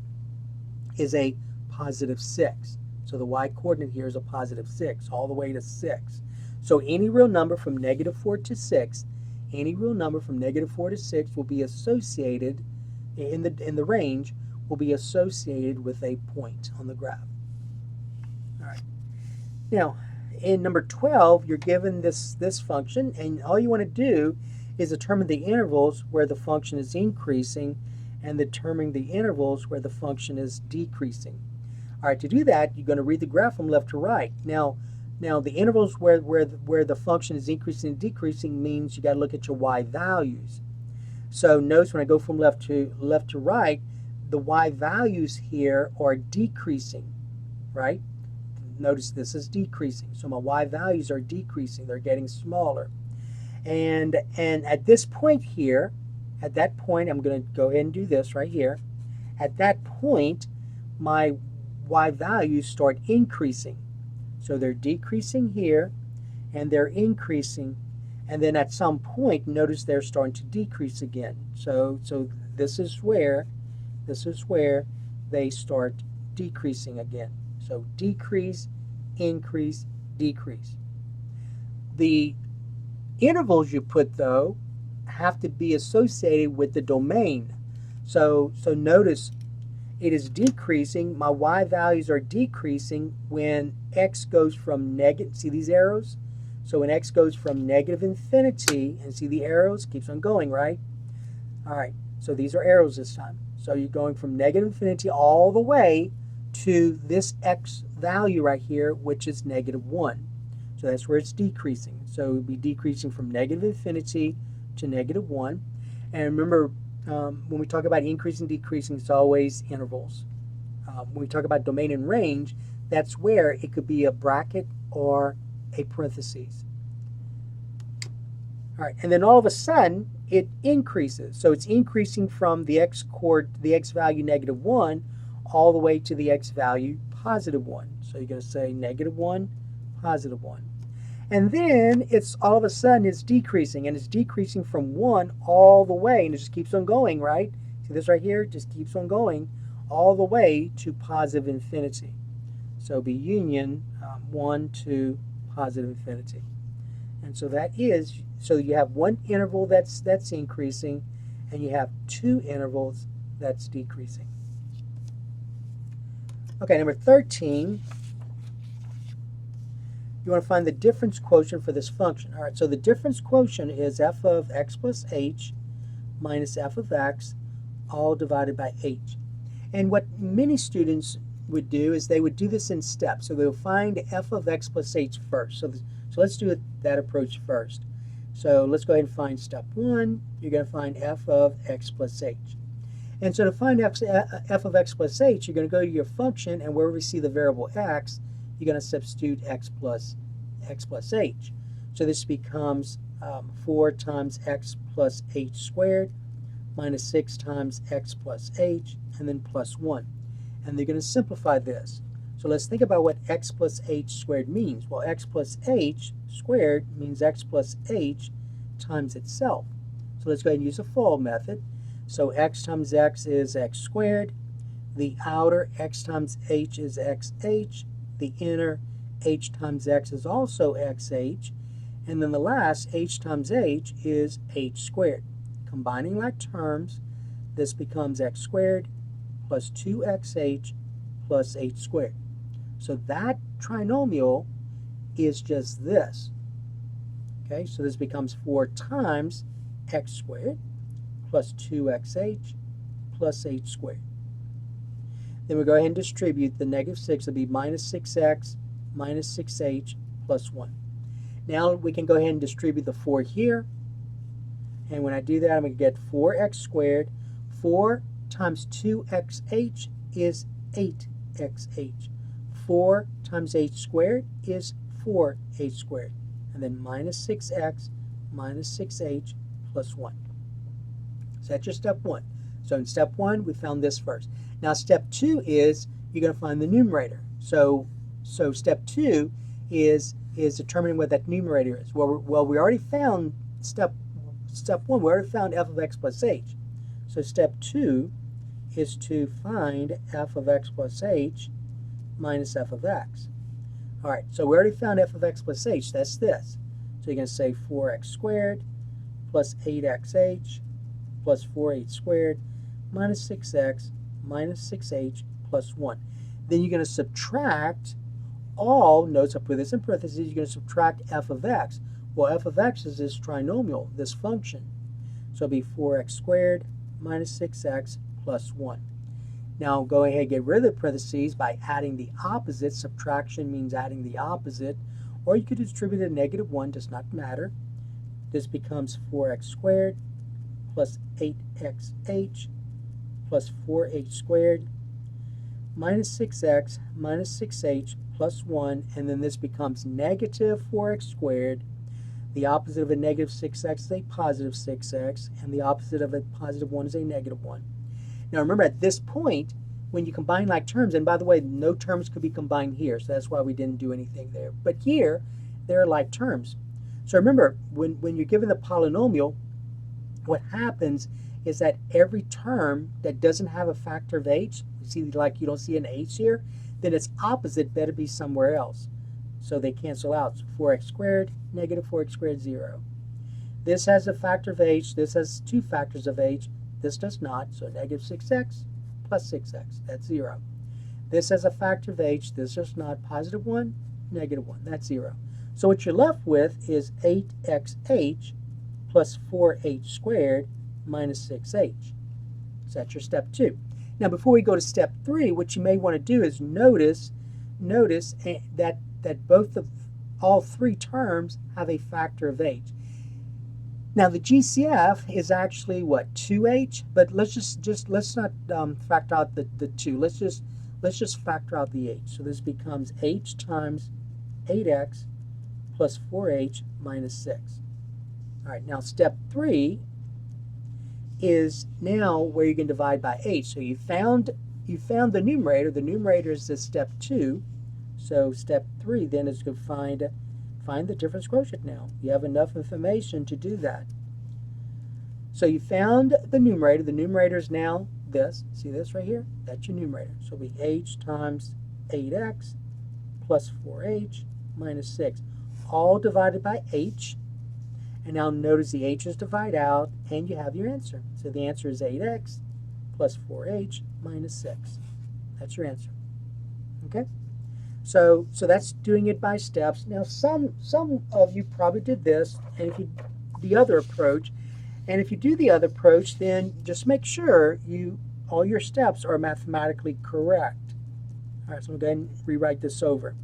is a positive 6. So the y coordinate here is a positive 6 all the way to 6. So any real number from negative 4 to 6 any real number from -4 to 6 will be associated in the range will be associated with a point on the graph. All right. Now, in number 12, you're given this function, and all you want to do is determine the intervals where the function is increasing and determine the intervals where the function is decreasing. All right, to do that, you're going to read the graph from left to right. Now the intervals where the function is increasing and decreasing means you got to look at your y values. So notice when I go from left to right, the y values here are decreasing, right? Notice this is decreasing. So my y values are decreasing. They're getting smaller. And at this point here, at that point, I'm going to go ahead and do this right here. At that point, my y values start increasing. So they're decreasing here, and they're increasing. And then at some point, notice they're starting to decrease again. So this is where they start decreasing again. So decrease, increase, decrease. The intervals you put, though, have to be associated with the domain. So notice it is decreasing. My y values are decreasing when x goes from negative. See these arrows? So when x goes from -infinity, and see the arrows, keeps on going, right? All right, so these are arrows this time. So you're going from -infinity all the way to this x value right here, which is -1. So that's where it's decreasing. So it would be decreasing from -infinity to -1. And remember, when we talk about increasing, decreasing, it's always intervals. When we talk about domain and range, that's where it could be a bracket or a parentheses. All right, and then all of a sudden, it increases. So it's increasing from the x value -1 all the way to the x value +1. So you're going to say -1, +1. And then it's all of a sudden it's decreasing, and it's decreasing from 1 all the way, and it just keeps on going, right? See this right here? It just keeps on going all the way to +infinity. So be union 1 to +infinity. And so that is, so you have one interval that's increasing, and you have two intervals that's decreasing. Okay, number 13. You want to find the difference quotient for this function. All right, so the difference quotient is f of x plus h minus f of x all divided by h. And what many students would do is they would do this in steps. So they'll find f of x plus h first. So let's do that approach first. So let's go ahead and find step 1. You're going to find f of x plus h. And so to find f of x plus h, you're going to go to your function, and wherever we see the variable x, you're going to substitute x plus h. So this becomes 4 times x plus h squared minus 6 times x plus h, and then plus 1. And they're going to simplify this. So let's think about what x plus h squared means. Well, x plus h squared means x plus h times itself. So let's go ahead and use a FOIL method. So x times x is x squared. The outer x times h is xh. The inner h times x is also xh. And then the last h times h is h squared. Combining like terms, this becomes x squared plus 2xh plus h squared. So that trinomial is just this. Okay, so this becomes 4 times x squared plus 2xh plus h squared. Then we go ahead and distribute the -6. It'll be minus 6x minus 6h plus 1. Now we can go ahead and distribute the 4 here. And when I do that, I'm going to get 4x squared. 4 times 2xh is 8xh. 4 times h squared is 4h squared. And then minus 6x minus 6h plus 1. So that's your step 1. So in step 1, we found this first. Now step 2 is you're going to find the numerator. So step 2 is determining what that numerator is. Well, we already found step 1. We already found f of x plus h. So step 2 is to find f of x plus h minus f of x. All right, so we already found f of x plus h. That's this. So you're going to say 4x squared plus 8xh plus 4h squared minus 6x minus 6h plus 1. Then you're going to subtract all, notice I put this in parentheses, you're going to subtract f of x. Well, f of x is this trinomial, this function. So it'll be 4x squared minus 6x plus 1. Now go ahead and get rid of the parentheses by adding the opposite. Subtraction means adding the opposite. Or you could distribute a negative 1, does not matter. This becomes 4x squared plus 8xh plus 4h squared minus 6x minus 6h plus 1, and then this becomes negative 4x squared. The opposite of a negative 6x is a positive 6x, and the opposite of a positive 1 is a negative 1. Now remember, at this point, when you combine like terms, and by the way, no terms could be combined here, so that's why we didn't do anything there. But here, there are like terms. So remember, when you're given the polynomial, what happens is that every term that doesn't have a factor of h, you see like you don't see an h here, then its opposite better be somewhere else. So they cancel out. So 4x squared, negative 4x squared, 0. This has a factor of h. This has two factors of h. This does not. So negative 6x plus 6x. That's 0. This has a factor of h. This does not. Positive 1, negative 1. That's 0. So what you're left with is 8xh plus 4h squared minus 6h. So that's your step 2. Now before we go to step 3, what you may want to do is notice that all three terms have a factor of h. Now the GCF is actually what, 2h, but let's not factor out the 2. Let's just factor out the h. So this becomes h times 8x plus 4h minus 6. All right, now step 3 is now where you can divide by h. So you found the numerator. The numerator is this step 2. So step 3 then is to find the difference quotient now. You have enough information to do that. So you found the numerator. The numerator is now this. See this right here? That's your numerator. So it'll be h times 8x plus 4h minus 6. All divided by h. And now notice the h's divide out, and you have your answer. So the answer is 8x plus 4h minus 6. That's your answer. Okay? So that's doing it by steps. Now some of you probably did this, and if you the other approach, and if you do the other approach, then just make sure all your steps are mathematically correct. All right, so I'm going to rewrite this over.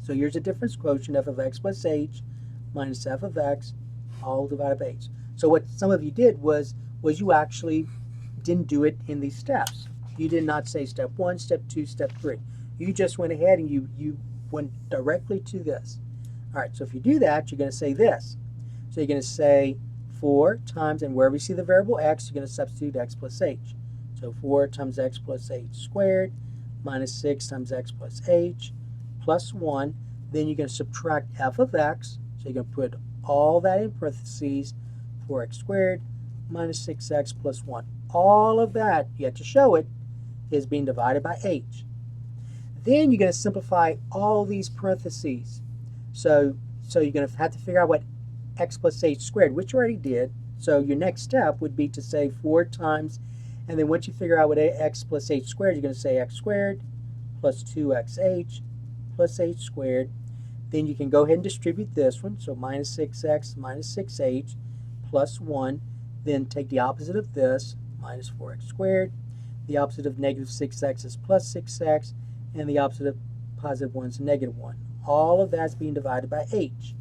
So here's a difference quotient, f of x plus h minus f of x, all divided by h. So what some of you did was you actually didn't do it in these steps. You did not say step 1, step 2, step 3. You just went ahead and you went directly to this. All right, so if you do that, you're going to say this. So you're going to say 4 times, and wherever you see the variable x, you're going to substitute x plus h. So 4 times x plus h squared minus 6 times x plus h plus 1. Then you're going to subtract f of x. So you're going to put all that in parentheses, 4x squared minus 6x plus 1. All of that, you have to show it, is being divided by h. Then you're going to simplify all these parentheses. So you're going to have to figure out what x plus h squared, which you already did. So your next step would be to say 4 times, and then once you figure out what x plus h squared, you're going to say x squared plus 2xh plus h squared. Then you can go ahead and distribute this one. So minus 6x minus 6h plus 1. Then take the opposite of this, minus 4x squared. The opposite of negative 6x is plus 6x. And the opposite of positive 1 is negative 1. All of that's being divided by h.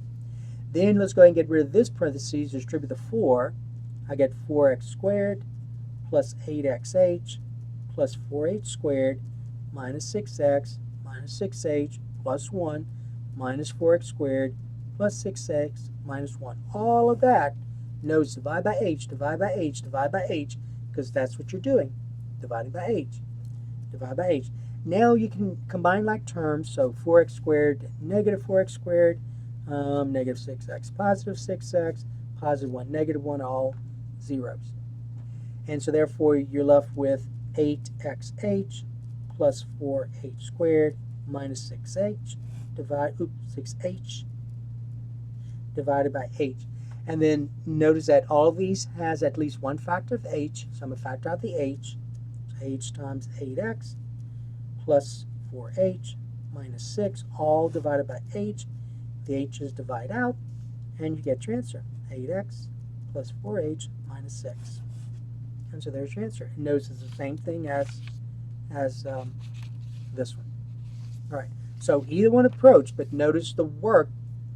Then let's go ahead and get rid of this parentheses, distribute the 4. I get 4x squared plus 8xh plus 4h squared minus 6x minus 6h plus 1 minus 4x squared plus 6x minus 1. All of that, notice divide by h, divide by h, divide by h, because that's what you're doing, dividing by h, divide by h. Now you can combine like terms, so 4x squared, negative 4x squared, negative 6x, positive 6x, positive 1, negative 1, all zeros. And so therefore you're left with 8xh plus 4h squared minus 6h divided by h. And then notice that all of these has at least one factor of h, so I'm going to factor out the h. So h times 8x plus 4h minus 6, all divided by h. The h's divide out, and you get your answer, 8x plus 4h minus 6. And so there's your answer. And notice it's the same thing as this one. All right, so either one approach, but notice the work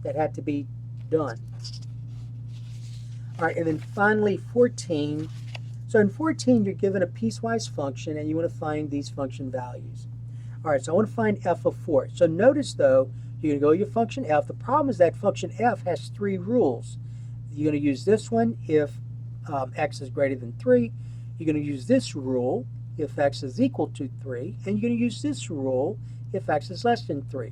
that had to be done. All right, and then finally 14. So in 14, you're given a piecewise function, and you want to find these function values. All right, so I want to find f of 4. So notice, though, you're going to go to your function f. The problem is that function f has 3 rules. You're going to use this one if x is greater than 3. You're going to use this rule if x is equal to 3. And you're going to use this rule if x is less than 3.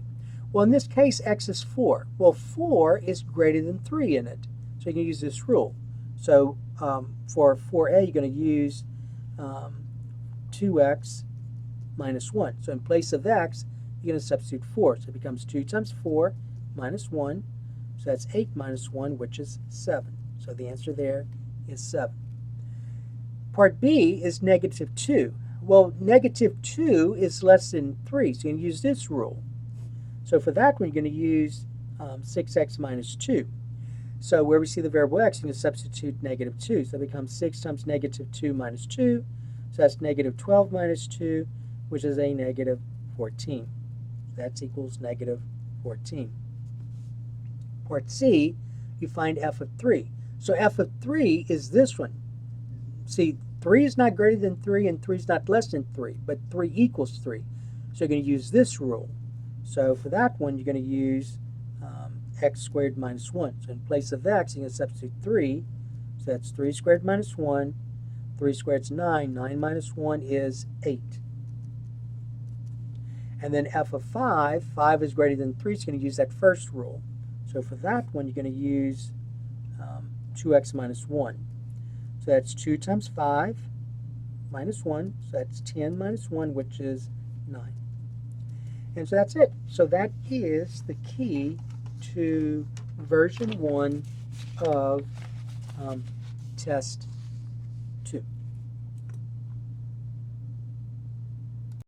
Well, in this case, x is 4. Well, 4 is greater than 3 in it. So you can use this rule. So for 4a, you're going to use 2x minus 1. So in place of x, you're going to substitute 4. So it becomes 2 times 4 minus 1. So that's 8 minus 1, which is 7. So the answer there is 7. Part B is negative 2. Well, negative 2 is less than 3, so you can use this rule. So for that one, you're going to use 6x minus 2. So where we see the variable x, you can substitute negative 2. So it becomes 6 times negative 2 minus 2. So that's negative 12 minus 2, which is a negative 14. That equals negative 14. Part C, you find f of 3. So f of 3 is this one. See, 3 is not greater than 3, and 3 is not less than 3, but 3 equals 3. So you're going to use this rule. So for that one, you're going to use x squared minus 1. So in place of x, you're going to substitute 3. So that's 3 squared minus 1. 3 squared is 9. 9 minus 1 is 8. And then f of 5, 5 is greater than 3, so you're going to use that first rule. So for that one, you're going to use 2x minus 1. So that's 2 times 5 minus 1. So that's 10 minus 1, which is 9. And so that's it. So that is the key to version 1 of test 2.